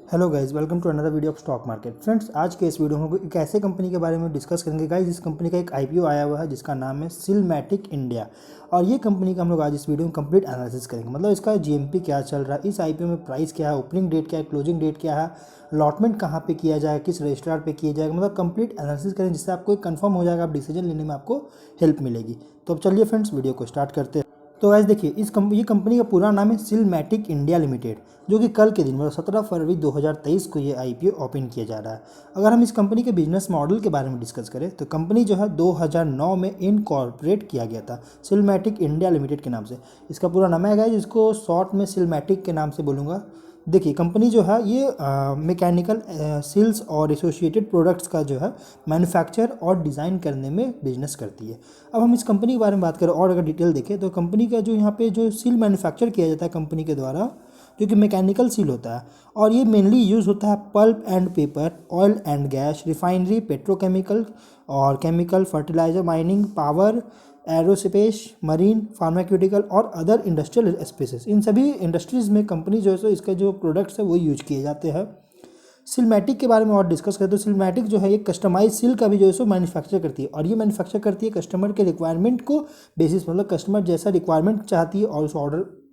Hello guys, welcome to another video of stock market. Friends, आज के इस video में एक ऐसे कंपनी के बारे में डिस्कस करेंगे गाइस। इस कंपनी का एक आईपीओ आया हुआ है जिसका नाम है सिलमैटिक इंडिया। और ये कंपनी का हम लोग आज इस वीडियो में कंप्लीट एनालिसिस करेंगे। मतलब इसका जीएमपी क्या चल रहा है, इस आईपीओ में प्राइस क्या है, ओपनिंग डेट क्या है, क्लोजिंग डेट क्या है, अलॉटमेंट कहाँ पे किया जाए, किस रजिस्ट्रार पे किया जाएगा, मतलब कंप्लीट एनालिसिस करें जिससे आपको एक कंफर्म हो जाएगा, आप डिसीजन लेने में आपको हेल्प मिलेगी। तो अब चलिए फ्रेंड्स, वीडियो को स्टार्ट करते हैं। तो गाइस देखिए, ये कंपनी का पूरा नाम है सिलमैटिक इंडिया लिमिटेड, जो कि कल के दिन मतलब 17 फरवरी 2023 को ये आईपीओ ओपन किया जा रहा है। अगर हम इस कंपनी के बिजनेस मॉडल के बारे में डिस्कस करें तो कंपनी जो है 2009 में इनकॉर्पोरेट किया गया था सिलमैटिक इंडिया लिमिटेड के नाम से। इसका पूरा नाम है गाइस, जिसको शॉर्ट में सिलमैटिक के नाम से बोलूँगा। देखिए, कंपनी जो है ये मैकेनिकल सील्स और एसोसिएटेड प्रोडक्ट्स का जो है मैन्युफैक्चर और डिज़ाइन करने में बिजनेस करती है। अब हम इस कंपनी के बारे में बात करें और अगर डिटेल देखें तो कंपनी का जो यहाँ पे जो सील मैन्युफैक्चर किया जाता है कंपनी के द्वारा, जो कि मैकेनिकल सील होता है, और ये मेनली यूज़ होता है pulp and paper, oil and gas, refinery, petrochemical और chemical, fertilizer, mining, power, aerospace, marine, pharmaceutical और अदर इंडस्ट्रियल स्पेसेस। इन सभी इंडस्ट्रीज़ में कंपनी जो है सो इसका जो प्रोडक्ट्स है वो यूज किए जाते हैं। सिलमैटिक के बारे में और डिस्कस करें तो सिलमैटिक जो है ये कस्टमाइज सील का भी जो है सो मैन्युफैक्चर करती है, और ये मैन्युफैक्चर करती है कस्टमर के रिक्वायरमेंट को बेसिस, मतलब कस्टमर जैसा रिक्वायरमेंट चाहती है और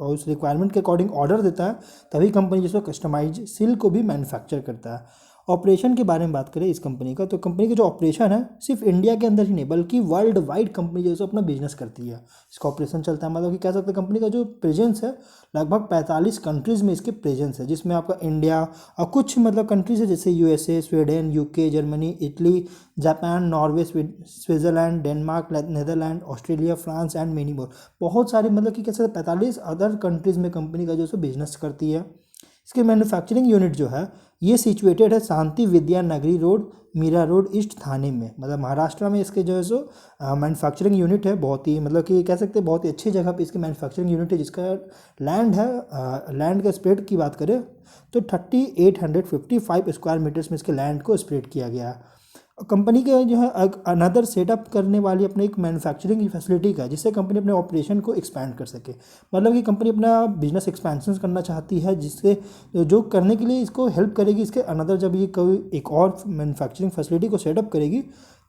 उस रिक्वायरमेंट के अकॉर्डिंग ऑर्डर देता है, तभी कंपनी जो है कस्टमाइज सील को भी मैन्युफैक्चर करता है। ऑपरेशन के बारे में बात करें इस कंपनी का, तो कंपनी का जो ऑपरेशन है सिर्फ इंडिया के अंदर ही नहीं बल्कि वर्ल्ड वाइड कंपनी जो है सो अपना बिजनेस करती है। इसका ऑपरेशन चलता है, मतलब कि कह सकते हैं कंपनी का जो प्रेजेंस है लगभग 45 कंट्रीज़ में इसके प्रेजेंस है, जिसमें आपका इंडिया और कुछ मतलब कंट्रीज है जैसे USA, Sweden, UK, Germany, Italy, Japan, Norway, Switzerland, Denmark, Netherland, Australia, France and many more. बहुत सारे मतलब कि कैसे 45 अदर कंट्रीज़ में कंपनी का जो है बिजनेस करती है। इसके मैन्युफैक्चरिंग यूनिट जो है ये सिचुएटेड है शांति विद्या नगरी रोड, मीरा रोड ईस्ट, थाने में, मतलब महाराष्ट्र में इसके जो है सो मैन्युफैक्चरिंग यूनिट है। बहुत ही मतलब कि कह सकते हैं बहुत ही अच्छी जगह पे इसकी मैन्युफैक्चरिंग यूनिट है, जिसका लैंड है, लैंड का स्प्रेड की बात करें तो 3855 स्क्वायर मीटर्स में इसके लैंड को स्प्रेड किया गया है। कंपनी के जो है अनदर सेटअप करने वाली अपने एक मैन्युफैक्चरिंग फैसिलिटी का, जिससे कंपनी अपने ऑपरेशन को एक्सपैंड कर सके। मतलब कि कंपनी अपना बिजनेस एक्सपेंशन करना चाहती है, जिससे जो करने के लिए इसको हेल्प करेगी। इसके अनदर जब ये कोई एक और मैन्युफैक्चरिंग फैसिलिटी को सेटअप करेगी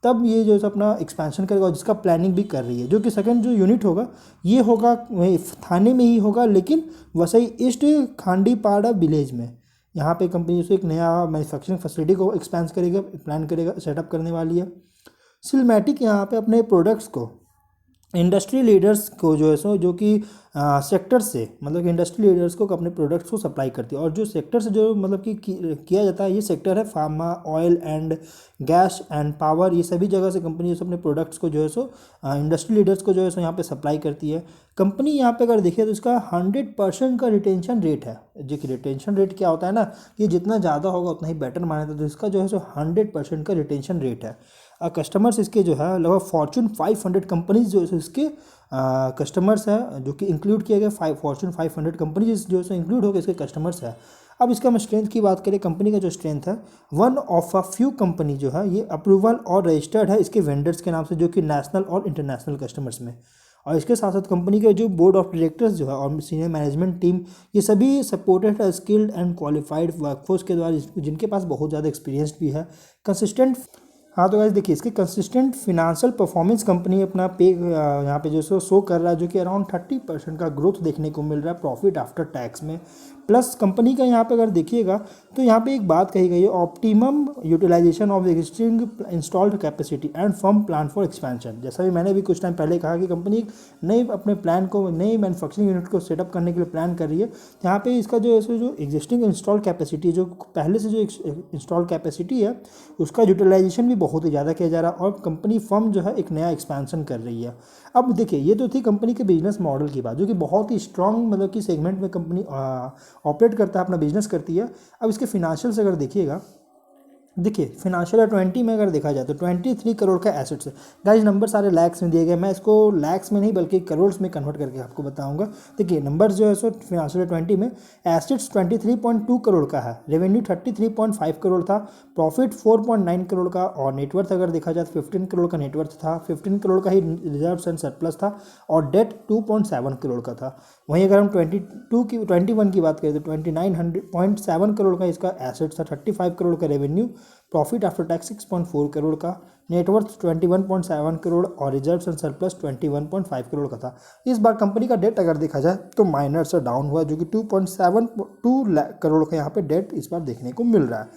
तब ये जो है अपना एक्सपेंशन करेगा, और जिसका प्लानिंग भी कर रही है। जो कि सेकंड जो यूनिट होगा ये होगा वही थाने में ही होगा, लेकिन वसई ईस्ट खांडीपाड़ा विलेज में। यहाँ पे कंपनी जो एक नया मैन्युफैक्चरिंग फैसिलिटी को एक्सपेंड करेगा, प्लान करेगा, सेटअप करने वाली है। सिलमैटिक यहाँ पे अपने प्रोडक्ट्स को इंडस्ट्री लीडर्स को जो है सो जो कि सेक्टर से, मतलब कि इंडस्ट्री लीडर्स को अपने प्रोडक्ट्स को सप्लाई करती है। और जो सेक्टर से जो मतलब कि किया जाता है, ये सेक्टर है pharma, oil and gas and power. ये सभी जगह से कंपनी जो है अपने प्रोडक्ट्स को जो है सो इंडस्ट्री लीडर्स को जो है सो यहाँ पे सप्लाई करती है। कंपनी यहाँ पे अगर देखिए तो इसका 100% का रिटेंशन रेट है। जो कि रिटेंशन रेट क्या होता है ना, कि जितना ज़्यादा होगा उतना ही बेटर माना जाता है, तो इसका जो है सो 100% का रिटेंशन रेट है। कस्टमर्स इसके जो है लगभग फॉर्चून 500 कंपनीज जो है इसके कस्टमर्स है, जो कि इंक्लूड किया गया। फॉर्चून 500 कंपनीज जो है इंक्लूड हो गए इसके कस्टमर्स है। अब इसका हम स्ट्रेंथ की बात करें, कंपनी का जो स्ट्रेंथ है, one of a few company जो है ये अप्रूवल और रजिस्टर्ड है इसके वेंडर्स के नाम से, जो कि नेशनल और इंटरनेशनल कस्टमर्स में। और इसके साथ साथ कंपनी के जो बोर्ड ऑफ डायरेक्टर्स जो है और सीनियर मैनेजमेंट टीम, ये सभी सपोर्टेड है स्किल्ड एंड क्वालिफाइड वर्कफोर्स के द्वारा, जिनके पास बहुत ज़्यादा एक्सपीरियंस भी है। कंसिस्टेंट, हाँ तो गाइस देखिए, इसकी कंसिस्टेंट फिनेंशियल परफॉर्मेंस कंपनी अपना पे यहाँ पे जो सो शो कर रहा है, जो कि अराउंड 30% का ग्रोथ देखने को मिल रहा है प्रॉफिट आफ्टर टैक्स में। प्लस कंपनी का यहाँ पे अगर देखिएगा तो यहाँ पे एक बात कही गई है, optimum utilization of existing installed capacity and firm plan for expansion. जैसा भी मैंने भी कुछ टाइम पहले कहा कि कंपनी एक नई अपने प्लान को, नई मैन्युफैक्चरिंग यूनिट को सेटअप करने के लिए प्लान कर रही है। यहाँ पे इसका जो है जो एग्जिस्टिंग इंस्टॉल कैपेसिटी, जो पहले से जो इंस्टॉल कैपेसिटी है, उसका यूटिलाइजेशन भी बहुत ही ज़्यादा किया जा रहा है, और कंपनी फर्म जो है एक नया एक्सपेंशन कर रही है। अब देखिए, ये तो थी कंपनी के बिजनेस मॉडल की बात, जो कि बहुत ही स्ट्रांग मतलब कि सेगमेंट में कंपनी ऑपरेट करता है, अपना बिजनेस करती है। अब इसके फिनेंशियल्स अगर देखिएगा देखिए फिनेंशियल ईयर 20 में अगर देखा जाए तो 23 करोड़ का एसेट्स है। गाइस नंबर सारे लैक्स में दिए गए, मैं इसको लैक्स में नहीं बल्कि करोड़ में कन्वर्ट करके आपको बताऊंगा। देखिए नंबर्स जो है सो फिनेंशियल ईयर 20 में एसेट्स 23.2 करोड़ का है, रेवेन्यू 33.5 करोड़ था, प्रॉफिट 4.9 करोड़ का, और नेटवर्थ अगर देखा जाए तो 15 करोड़ का नेटवर्थ था, 15 करोड़ का ही रिजर्व्स एंड सरप्लस था, और डेट 2.7 करोड़ का था। वहीं अगर हम 21 की बात करें तो 29.7 करोड़ का इसका एसेट्स था, 35 करोड़ का revenue, profit after tax 6.4 crore का, नेटवर्थ 21.7 करोड़ और रिजर्व्स एंड सरप्लस 21.5 करोड़ का था। इस बार कंपनी का डेट अगर देखा जाए तो माइनर से डाउन हुआ, जो कि 2.72 करोड़ का यहाँ पे डेट इस बार देखने को मिल रहा है।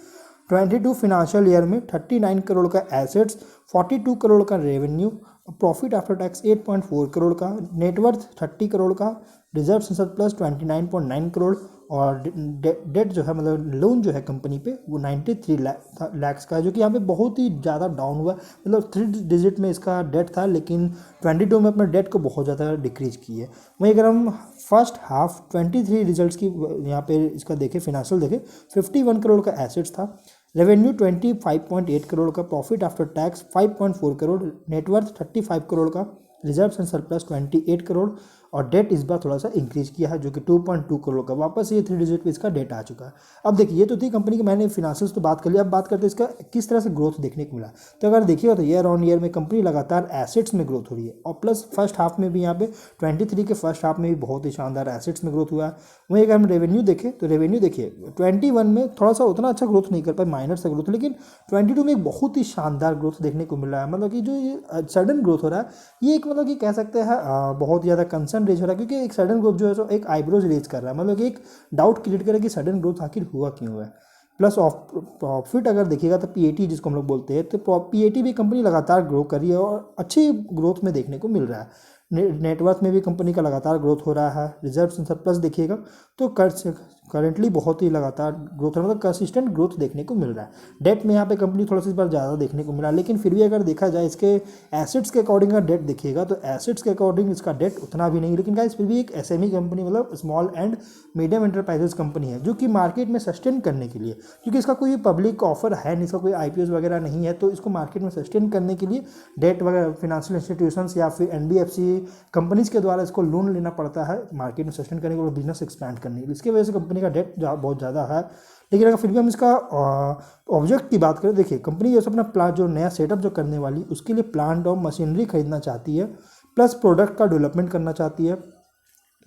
22 फिनेंशियल ईयर में 39 करोड़ का एसेट्स, 42 करोड़ का revenue, profit after tax 8.4 crore का, नेटवर्थ 30 करोड़ का, रिजर्व सरप्लस 29.9 करोड़, और डेट जो है मतलब लोन जो है कंपनी पे वो 93 लैक्स का है, जो कि यहाँ पे बहुत ही ज़्यादा डाउन हुआ। मतलब 3 डिजिट में इसका डेट था, लेकिन 22 में अपने डेट को बहुत ज़्यादा डिक्रीज की है। वहीं अगर हम फर्स्ट हाफ 23 रिजल्ट्स की यहाँ पे इसका देखें, फिनेंशियल देखें, 51 करोड़ का एसेट्स था, रेवेन्यू 25.8 करोड़ का, profit after tax 5.4 crore, net worth 35 crore का, रिजर्व्स एंड सरप्लस 28 करोड़, और डेट इस बार थोड़ा सा इंक्रीज किया है, जो कि 2.2 करोड़ का, वापस ये 3 डिजिट पे इसका डेट आ चुका है। अब देखिए ये तो थी कंपनी की, मैंने फिनेंशियल्स तो बात कर लिया, अब बात करते हैं इसका किस तरह से ग्रोथ देखने को मिला। तो अगर देखिएगा तो ईयर ऑन ईयर में कंपनी लगातार एसेट्स में ग्रोथ हो रही है, और प्लस फर्स्ट हाफ में भी यहाँ पे 23 के फर्स्ट हाफ में भी बहुत ही शानदार एसेट्स में ग्रोथ हुआ है। वहीं अगर हम रेवेन्यू देखें तो रेवेन्यू देखिए 21 में थोड़ा सा उतना अच्छा ग्रोथ नहीं कर पाए, माइनर सा ग्रोथ, लेकिन 22 में एक बहुत ही शानदार ग्रोथ देखने को मिल रहा है। मतलब कि जो ये सडन ग्रोथ हो रहा है, ये एक मतलब कि कह सकते हैं बहुत ज़्यादा कंसर्न रेज हो रहा है, क्योंकि एक सडन ग्रोथ जो है सो एक आईब्रोज रेज कर रहा है, मतलब कि एक डाउट क्रिएट करे कि सडन ग्रोथ आखिर हुआ क्यों है। प्लस ऑफ प्रॉफिट अगर देखिएगा तो पीएटी जिसको हम लोग बोलते हैं, तो पीएटी भी कंपनी लगातार ग्रो कर रही है और अच्छी ग्रोथ में देखने को मिल रहा है। नेटवर्थ में भी कंपनी का लगातार ग्रोथ हो रहा है। रिजर्व्स एंड सरप्लस देखिएगा तो करंटली बहुत ही लगातार ग्रोथ है, मतलब कंसिस्टेंट ग्रोथ देखने को मिल रहा है। डेट में यहाँ पे कंपनी थोड़ा सा इस बार ज़्यादा देखने को मिला, लेकिन फिर भी अगर देखा जाए इसके एसेट्स के अकॉर्डिंग अगर डेट देखिएगा तो एसेट्स के अकॉर्डिंग इसका डेट उतना भी नहीं, लेकिन गाइस फिर भी एक एसएमई कंपनी मतलब small and medium enterprises company है, जो कि मार्केट में सस्टेन करने के लिए, क्योंकि इसका कोई पब्लिक ऑफर है नहीं, इसका कोई आईपीओ वगैरह नहीं है, तो इसको मार्केट में सस्टेन करने के लिए डेट वगैरह फिनेंशियल इंस्टीट्यूशंस या फिर एनबीएफसी कंपनीज के द्वारा इसको लोन लेना पड़ता है मार्केट में सस्टेन करने के लिए, बिजनेस एक्सपैंड करने के लिए। इसकी वजह से कंपनी का डेट बहुत ज़्यादा है। लेकिन अगर फिर भी हम इसका ऑब्जेक्ट की बात करें, देखिए कंपनी जैसे अपना प्लांट जो नया सेटअप जो करने वाली, उसके लिए प्लांट और मशीनरी खरीदना चाहती है, प्लस प्रोडक्ट का डेवलपमेंट करना चाहती है,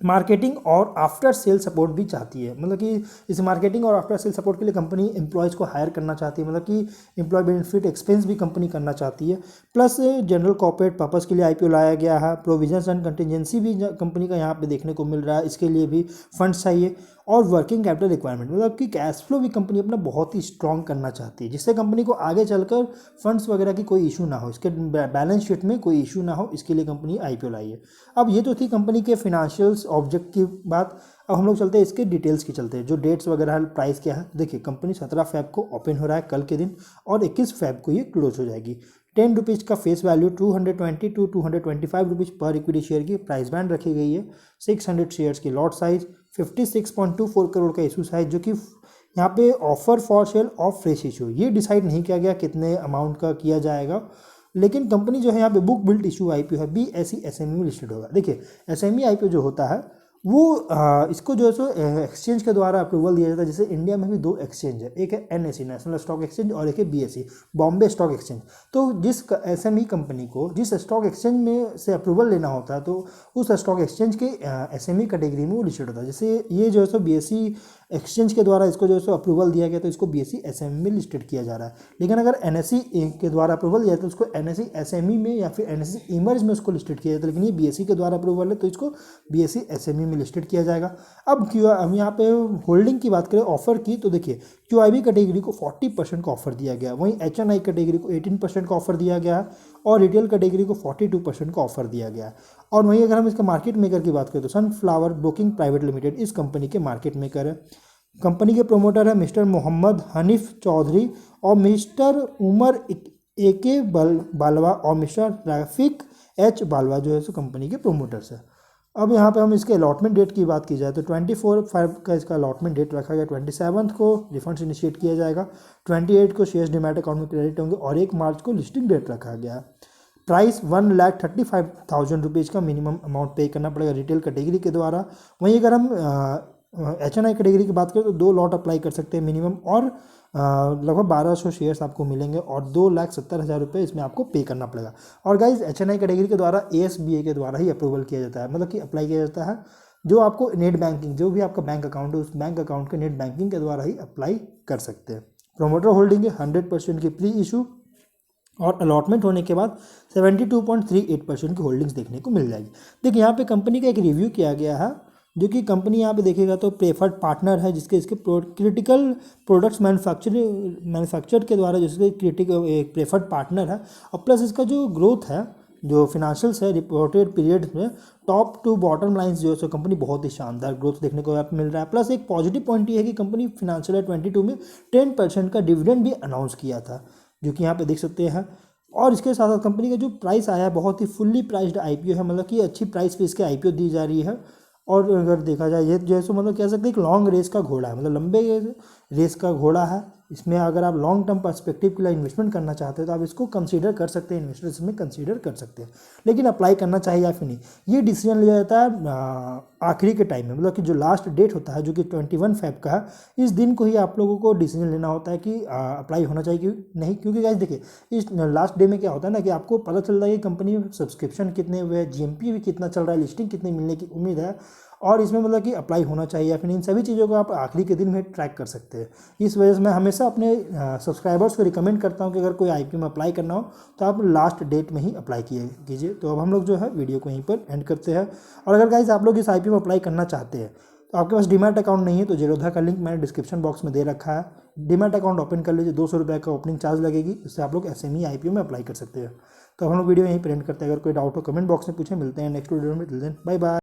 मार्केटिंग और आफ्टर सेल सपोर्ट भी चाहती है। मतलब कि इस मार्केटिंग और आफ्टर सेल सपोर्ट के लिए कंपनी एम्प्लॉयज़ को हायर करना चाहती है, मतलब कि एम्प्लॉय बेनिफिट एक्सपेंस भी कंपनी करना चाहती है। प्लस जनरल कॉर्पोरेट पर्पस के लिए आईपीओ लाया गया है। प्रोविजंस एंड कंटिजेंसी भी कंपनी का यहाँ पे देखने को मिल रहा है, इसके लिए भी फंड्स चाहिए। और वर्किंग कैपिटल रिक्वायरमेंट, मतलब कि कैश फ्लो भी कंपनी अपना बहुत ही स्ट्रॉन्ग करना चाहती है, जिससे कंपनी को आगे चलकर फंड्स वगैरह की कोई इशू ना हो, इसके बैलेंस शीट में कोई इशू ना हो, इसके लिए कंपनी आईपीओ लाई है। अब ये तो थी कंपनी के फिनेंशियल्स ऑब्जेक्ट की बात। अब हम लोग चलते हैं इसके डिटेल्स की, चलते हैं जो डेट्स वगैरह है, प्राइस क्या है। देखिए कंपनी 17 फेब को ओपन हो रहा है कल के दिन, और 21 फेब को ये क्लोज हो जाएगी। 10 रुपीज़ का फेस वैल्यू, 220 टू 225 रुपीज़ पर इक्विटी शेयर की प्राइस बैंड रखी गई है। 600 शेयर्स की लॉट साइज, 56.24 करोड़ का इशू साइज, जो कि यहाँ पे offer for sale of fresh issue, ये डिसाइड नहीं किया गया कितने अमाउंट का किया जाएगा, लेकिन कंपनी जो है यहाँ पे बुक बिल्ट इशू आईपीओ है, BSE SME में लिस्टेड होगा। देखिए SME आईपीओ जो होता है वो इसको जो है सो एक्सचेंज के द्वारा अप्रूवल दिया जाता है। जैसे इंडिया में भी 2 एक्सचेंज है, एक है NSE नेशनल स्टॉक एक्सचेंज और एक है BSE बॉम्बे स्टॉक एक्सचेंज। तो जिस SME कंपनी को जिस स्टॉक एक्सचेंज में से अप्रूवल लेना होता है, तो उस स्टॉक एक्सचेंज के SME कैटेगरी में वो लिस्टेड होता है। जैसे ये जो है सो BSE एक्सचेंज के द्वारा इसको जो है सो अप्रूवल दिया गया, तो इसको BSE SME में लिस्टेड किया जा रहा है। लेकिन अगर NSE के द्वारा अप्रूवल दिया तो उसको NSE SME में या फिर NSE इमर्ज में उसको लिस्टेड किया जाता है। लेकिन ये BSE के द्वारा अप्रूवल है तो इसको BSE SME में लिस्टेड किया जाएगा। अब हम यहाँ पे होल्डिंग की बात करें ऑफर की, तो देखिए QIB कैटेगरी को 40% का ऑफर दिया गया, वहीं HNI कैटेगरी को 18% का ऑफर दिया गया है, और रिटेल कैटेगरी को 42% का ऑफर दिया गया है। और वहीं अगर हम इसका मार्केट मेकर की बात करें तो सनफ्लावर ब्रोकिंग प्राइवेट लिमिटेड इस कंपनी के मार्केट मेकर है। कंपनी के प्रोमोटर है मिस्टर मोहम्मद हनीफ चौधरी और मिस्टर उमर AK बालवा और मिस्टर रफीक H बालवा, जो है सो कंपनी के प्रोमोटर्स है। अब यहाँ पे हम इसके अलॉटमेंट डेट की बात की जाए तो 24/5 का इसका अलॉटमेंट डेट रखा गया। 27 को रिफंड्स इनिशिएट किया जाएगा, 28 को शेयर्स डीमैट अकाउंट में क्रेडिट होंगे और 1 मार्च को लिस्टिंग डेट रखा गया। प्राइस 1,35,000 रुपीज़ का मिनिमम अमाउंट पे करना पड़ेगा रिटेल कैटेगरी के द्वारा। वहीं अगर हम HNI कैटेगरी की बात करें तो 2 लॉट अप्लाई कर सकते हैं मिनिमम, और लगभग 1200 शेयर्स आपको मिलेंगे और 2,70,000 रुपये इसमें आपको पे करना पड़ेगा। और गाइज HNI कैटेगरी के द्वारा ASBA के द्वारा ही अप्रूवल किया जाता है, मतलब कि अप्लाई किया जाता है। जो आपको नेट बैंकिंग, जो भी आपका बैंक अकाउंट है उस बैंक अकाउंट के नेट बैंकिंग के द्वारा ही अप्लाई कर सकते हैं। प्रोमोटर होल्डिंग है 100% की प्री इशू, और अलॉटमेंट होने के बाद 72.38% की होल्डिंग्स देखने को मिल जाएगी। देखिए यहाँ पे कंपनी का एक रिव्यू किया गया है, जो कि कंपनी यहाँ पे देखिएगा तो प्रेफर्ड पार्टनर है, जिसके इसके क्रिटिकल प्रोडक्ट्स मैन्युफैक्चर के द्वारा जिसके क्रिटिकल एक प्रेफर्ड पार्टनर है। और प्लस इसका जो ग्रोथ है, जो फिनेंशियल्स है रिपोर्टेड पीरियड में, टॉप टू बॉटम लाइंस जो है सो कंपनी बहुत ही शानदार ग्रोथ देखने को यहाँ पे मिल रहा है। प्लस एक पॉजिटिव पॉइंट ये है कि कंपनी फिनेंशियल ईयर 22 में 10% का डिविडेंड भी अनाउंस किया था, जो कि यहाँ पे देख सकते हैं। और इसके साथ साथ कंपनी का जो प्राइस आया है बहुत ही फुल्ली प्राइस्ड IPO है, मतलब कि अच्छी प्राइस पे इसके IPO दी जा रही है। और अगर देखा जाए ये जैसे मतलब कह सकते हैं एक लॉन्ग रेस का घोड़ा है, मतलब लंबे रेस का घोड़ा है। इसमें अगर आप लॉन्ग टर्म पर्सपेक्टिव के लिए इन्वेस्टमेंट करना चाहते हैं तो आप इसको कंसीडर कर सकते हैं, इन्वेस्टर्स इसमें कंसीडर कर सकते हैं। लेकिन अप्लाई करना चाहिए या फिर नहीं, ये डिसीजन लिया जाता है आखिरी के टाइम में, मतलब कि जो लास्ट डेट होता है जो कि 21 फेब का है, इस दिन को ही आप लोगों को डिसीजन लेना होता है कि अप्लाई होना चाहिए कि नहीं। क्योंकि गाइस देखिए इस लास्ट डे में क्या होता है ना कि आपको पता चल रहा है कि कंपनी में सब्सक्रिप्शन कितने हुए हैं, GMP भी कितना चल रहा है, लिस्टिंग कितनी मिलने की उम्मीद है, और इसमें मतलब कि अप्लाई होना चाहिए या फिर इन सभी चीज़ों को आप आखिरी के दिन में ट्रैक कर सकते हैं। इस वजह से मैं हमेशा अपने सब्सक्राइबर्स को रिकमेंड करता हूं कि अगर कोई IPO में अप्लाई करना हो तो आप लास्ट डेट में ही अप्लाई कीजिए। तो अब हम लोग जो है वीडियो को यहीं पर एंड करते हैं। और अगर गाइस आप लोग इस IPO में अप्लाई करना चाहते हैं तो आपके पास डीमैट अकाउंट नहीं है तो जीरोधा का लिंक मैंने डिस्क्रिप्शन बॉक्स में दे रखा है, डीमैट अकाउंट ओपन कर लीजिए। 200 रुपये का ओपनिंग चार्ज लगेगी, इससे आप लोग SME IPO में अप्लाई कर सकते हैं। तो हम लोग वीडियो यहीं पर एंड करते हैं। अगर कोई डाउट हो कमेंट बॉक्स में पूछे। मिलते हैं नेक्स्ट वीडियो में, बाय बाय।